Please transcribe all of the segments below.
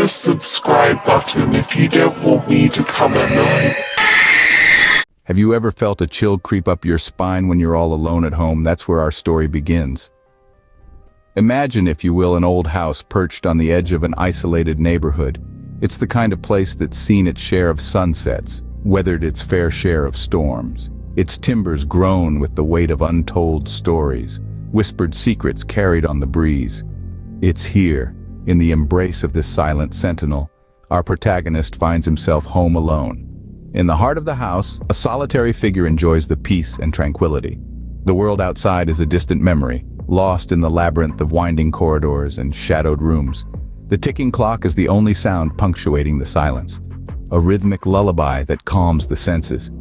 the subscribe button if you don't want me to come at night. Have you ever felt a chill creep up your spine when you're all alone at home? That's where our story begins. Imagine, if you will, an old house perched on the edge of an isolated neighborhood. It's the kind of place that's seen its share of sunsets, weathered its fair share of storms. Its timbers groan with the weight of untold stories, whispered secrets carried on the breeze. It's here, in the embrace of this silent sentinel, our protagonist finds himself home alone. In the heart of the house, a solitary figure enjoys the peace and tranquility. The world outside is a distant memory, lost in the labyrinth of winding corridors and shadowed rooms. The ticking clock is the only sound punctuating the silence, a rhythmic lullaby that calms the senses.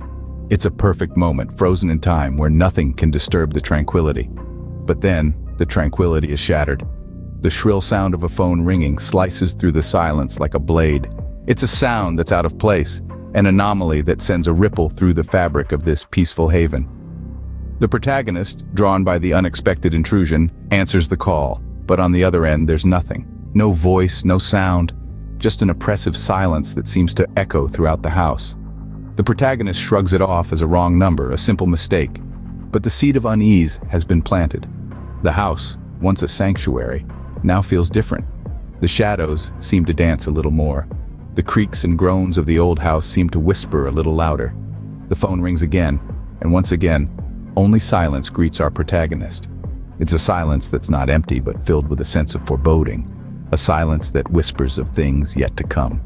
It's a perfect moment, frozen in time, where nothing can disturb the tranquility. But then, the tranquility is shattered. The shrill sound of a phone ringing slices through the silence like a blade. It's a sound that's out of place, an anomaly that sends a ripple through the fabric of this peaceful haven. The protagonist, drawn by the unexpected intrusion, answers the call, but on the other end there's nothing. No voice, no sound, just an oppressive silence that seems to echo throughout the house. The protagonist shrugs it off as a wrong number, a simple mistake, but the seed of unease has been planted. The house, once a sanctuary, now feels different. The shadows seem to dance a little more. The creaks and groans of the old house seem to whisper a little louder. The phone rings again, and once again, only silence greets our protagonist. It's a silence that's not empty but filled with a sense of foreboding, a silence that whispers of things yet to come.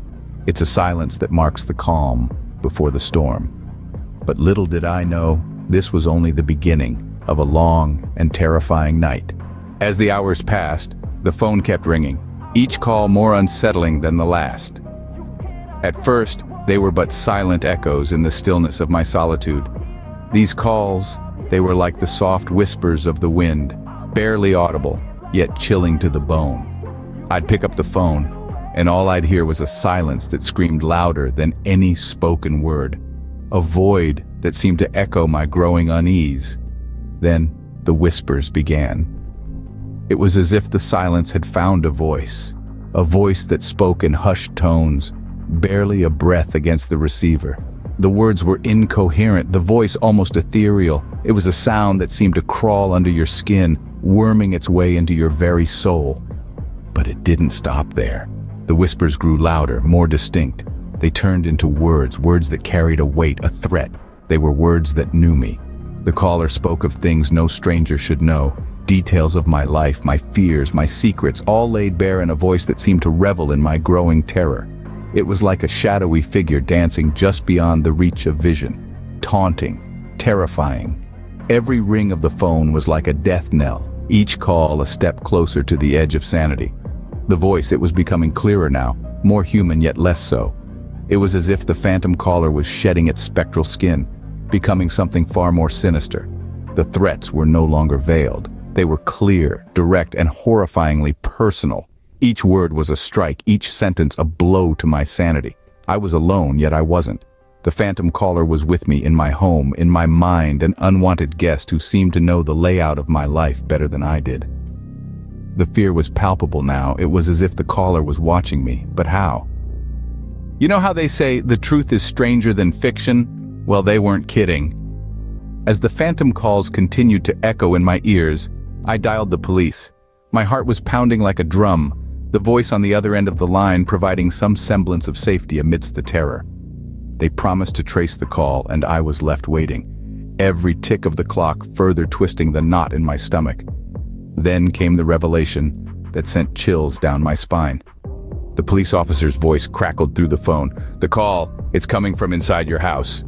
It's a silence that marks the calm before the storm. But little did I know, this was only the beginning of a long and terrifying night. As the hours passed, the phone kept ringing, each call more unsettling than the last. At first, they were but silent echoes in the stillness of my solitude. These calls, they were like the soft whispers of the wind, barely audible, yet chilling to the bone. I'd pick up the phone, and all I'd hear was a silence that screamed louder than any spoken word, a void that seemed to echo my growing unease. Then, the whispers began. It was as if the silence had found a voice that spoke in hushed tones, barely a breath against the receiver. The words were incoherent, the voice almost ethereal. It was a sound that seemed to crawl under your skin, worming its way into your very soul. But it didn't stop there. The whispers grew louder, more distinct. They turned into words that carried a weight, a threat. They were words that knew me. The caller spoke of things no stranger should know, details of my life, my fears, my secrets, all laid bare in a voice that seemed to revel in my growing terror. It was like a shadowy figure dancing just beyond the reach of vision, taunting, terrifying. Every ring of the phone was like a death knell, each call a step closer to the edge of sanity. The voice, it was becoming clearer now, more human yet less so. It was as if the phantom caller was shedding its spectral skin, becoming something far more sinister. The threats were no longer veiled. They were clear, direct, and horrifyingly personal. Each word was a strike, each sentence a blow to my sanity. I was alone, yet I wasn't. The phantom caller was with me in my home, in my mind, an unwanted guest who seemed to know the layout of my life better than I did. The fear was palpable now. It was as if the caller was watching me, but how? You know how they say the truth is stranger than fiction? Well, they weren't kidding. As the phantom calls continued to echo in my ears, I dialed the police. My heart was pounding like a drum, the voice on the other end of the line providing some semblance of safety amidst the terror. They promised to trace the call, and I was left waiting, every tick of the clock further twisting the knot in my stomach. Then came the revelation that sent chills down my spine. The police officer's voice crackled through the phone. "The call, it's coming from inside your house."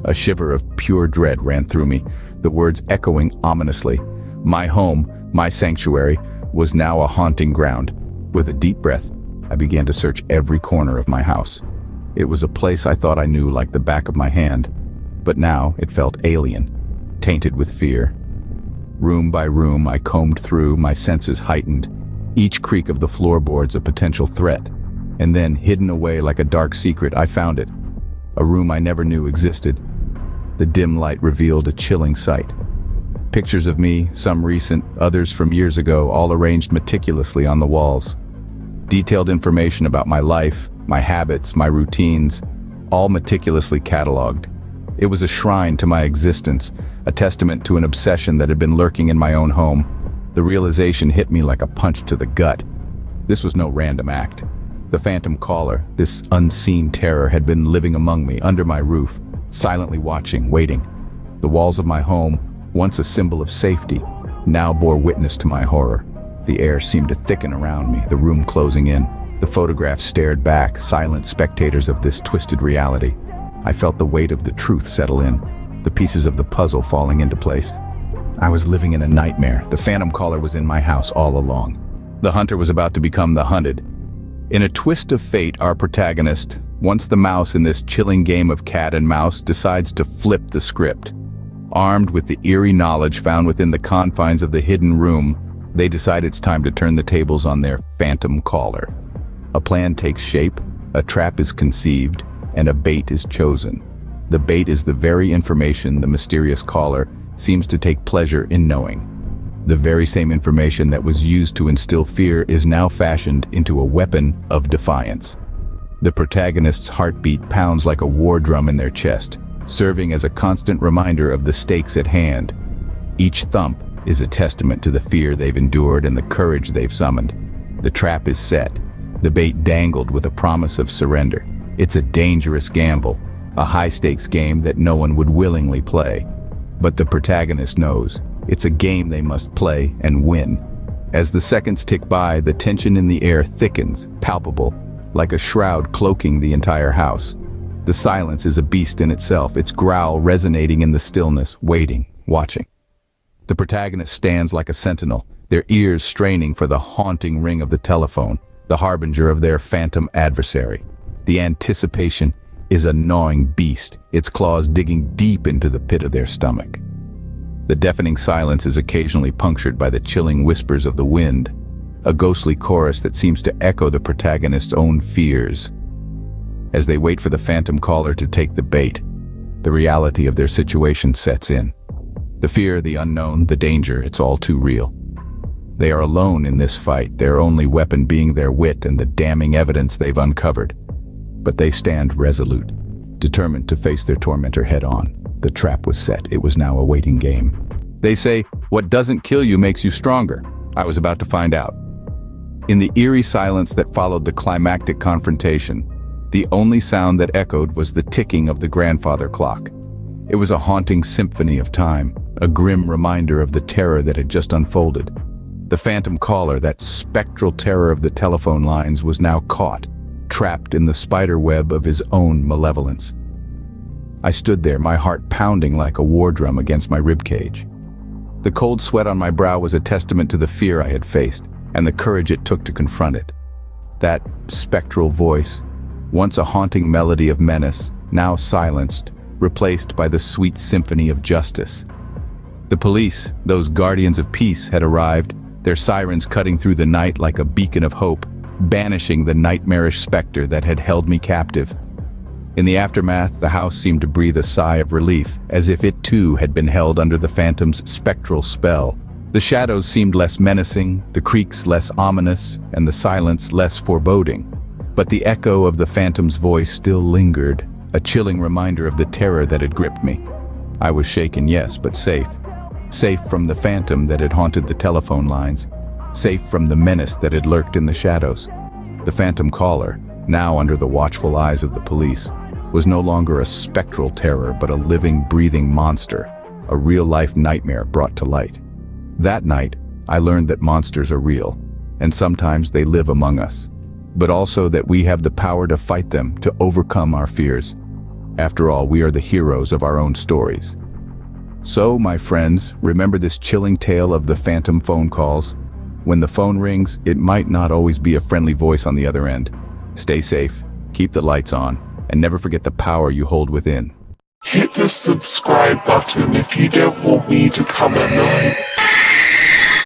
A shiver of pure dread ran through me, the words echoing ominously. My home, my sanctuary, was now a haunting ground. With a deep breath, I began to search every corner of my house. It was a place I thought I knew like the back of my hand, but now it felt alien, tainted with fear. Room by room, I combed through, my senses heightened, each creak of the floorboards a potential threat. And then, hidden away like a dark secret, I found it. A room I never knew existed. The dim light revealed a chilling sight. Pictures of me, some recent, others from years ago, all arranged meticulously on the walls. Detailed information about my life, my habits, my routines, all meticulously cataloged. It was a shrine to my existence, a testament to an obsession that had been lurking in my own home. The realization hit me like a punch to the gut. This was no random act. The phantom caller, this unseen terror, had been living among me, under my roof, silently watching, waiting. The walls of my home, once a symbol of safety, now bore witness to my horror. The air seemed to thicken around me, the room closing in. The photographs stared back, silent spectators of this twisted reality. I felt the weight of the truth settle in, the pieces of the puzzle falling into place. I was living in a nightmare. The phantom caller was in my house all along. The hunter was about to become the hunted. In a twist of fate, our protagonist, once the mouse in this chilling game of cat and mouse, decides to flip the script. Armed with the eerie knowledge found within the confines of the hidden room, they decide it's time to turn the tables on their phantom caller. A plan takes shape, a trap is conceived, and a bait is chosen. The bait is the very information the mysterious caller seems to take pleasure in knowing. The very same information that was used to instill fear is now fashioned into a weapon of defiance. The protagonist's heartbeat pounds like a war drum in their chest, serving as a constant reminder of the stakes at hand. Each thump is a testament to the fear they've endured and the courage they've summoned. The trap is set, the bait dangled with a promise of surrender. It's a dangerous gamble, a high-stakes game that no one would willingly play. But the protagonist knows it's a game they must play and win. As the seconds tick by, the tension in the air thickens, palpable, like a shroud cloaking the entire house. The silence is a beast in itself, its growl resonating in the stillness, waiting, watching. The protagonist stands like a sentinel, their ears straining for the haunting ring of the telephone, the harbinger of their phantom adversary. The anticipation is a gnawing beast, its claws digging deep into the pit of their stomach. The deafening silence is occasionally punctured by the chilling whispers of the wind, a ghostly chorus that seems to echo the protagonist's own fears. As they wait for the phantom caller to take the bait, the reality of their situation sets in. The fear, the unknown, the danger, it's all too real. They are alone in this fight, their only weapon being their wit and the damning evidence they've uncovered. But they stand resolute, determined to face their tormentor head-on. The trap was set, it was now a waiting game. They say, what doesn't kill you makes you stronger. I was about to find out. In the eerie silence that followed the climactic confrontation, the only sound that echoed was the ticking of the grandfather clock. It was a haunting symphony of time, a grim reminder of the terror that had just unfolded. The phantom caller, that spectral terror of the telephone lines, was now caught, trapped in the spider web of his own malevolence. I stood there, my heart pounding like a war drum against my ribcage. The cold sweat on my brow was a testament to the fear I had faced, and the courage it took to confront it. That spectral voice, once a haunting melody of menace, now silenced, replaced by the sweet symphony of justice. The police, those guardians of peace, had arrived, their sirens cutting through the night like a beacon of hope, banishing the nightmarish specter that had held me captive. In the aftermath, the house seemed to breathe a sigh of relief, as if it too had been held under the phantom's spectral spell. The shadows seemed less menacing, the creaks less ominous, and the silence less foreboding. But the echo of the phantom's voice still lingered, a chilling reminder of the terror that had gripped me. I was shaken, yes, but safe. Safe from the phantom that had haunted the telephone lines, safe from the menace that had lurked in the shadows. The phantom caller, now under the watchful eyes of the police, was no longer a spectral terror but a living, breathing monster, a real-life nightmare brought to light. That night, I learned that monsters are real, and sometimes they live among us, but also that we have the power to fight them, to overcome our fears. After all, we are the heroes of our own stories. So, my friends, remember this chilling tale of the phantom phone calls. When the phone rings, it might not always be a friendly voice on the other end. Stay safe, keep the lights on, and never forget the power you hold within. Hit the subscribe button if you don't want me to come at night.